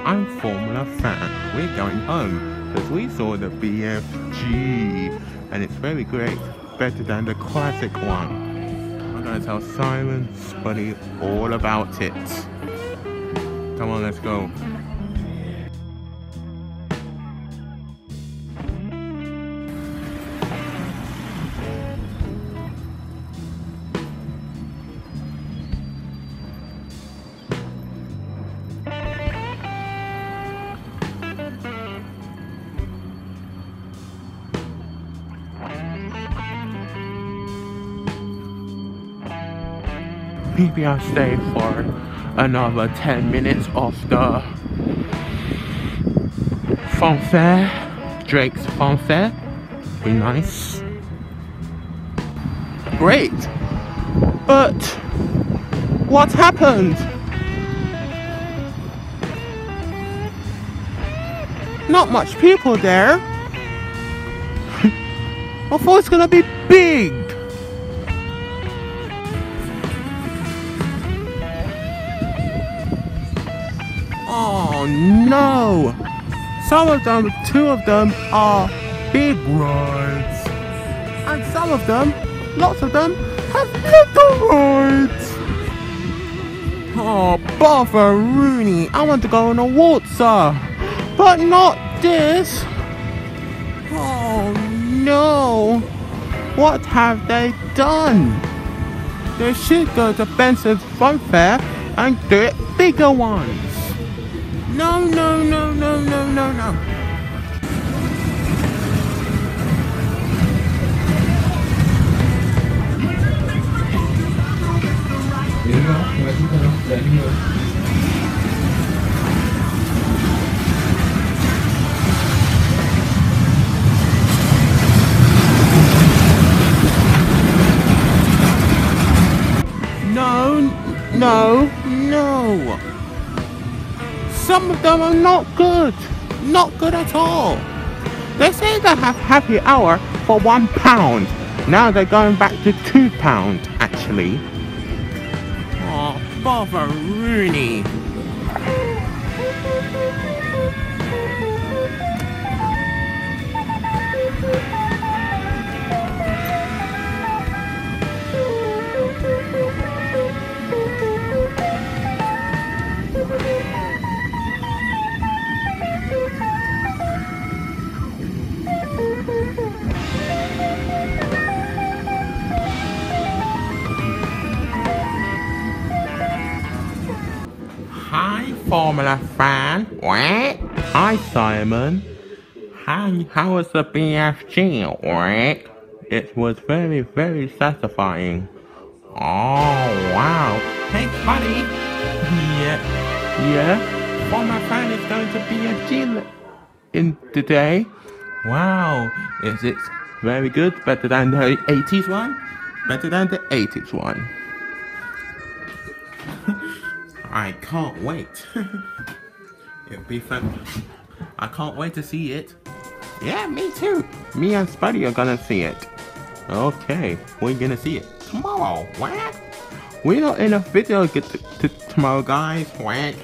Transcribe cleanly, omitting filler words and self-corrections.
I'm Formula Fan. We're going home because we saw the BFG and it's very great, better than the classic one. I'm gonna tell Simon Spuddy all about it. Come on, let's go. Maybe I'll stay for another 10 minutes of the funfair, Drake's funfair. Be nice. Great! But what happened? Not much people there. I thought it's gonna be big. Oh no! Some of them, two of them are big rides. And some of them, lots of them, have little rides. Oh, bother Rooney, I want to go on a waltzer. But not this. Oh no! What have they done? They should go to Benson's Funfair and get bigger ones. No, no, no, no, no, no, no. No, no, no. Some of them are not good. Not good at all. They say they have happy hour for £1. Now they're going back to £2 actually. Oh, bother Rooney. Hi, Formula Fan. What? Hi, Simon. How was the BFG? What? It was very, very satisfying. Oh, wow. Hey, buddy. Yeah. Formula Fan is going to BFG in today. Wow. Is it very good? Better than the 80s one? Better than the 80s one. I can't wait. It'll be fun. I can't wait to see it. Yeah, me too. Me and Spuddy are gonna see it. Okay, we're gonna see it tomorrow. What? We're not in a video tomorrow, guys. What?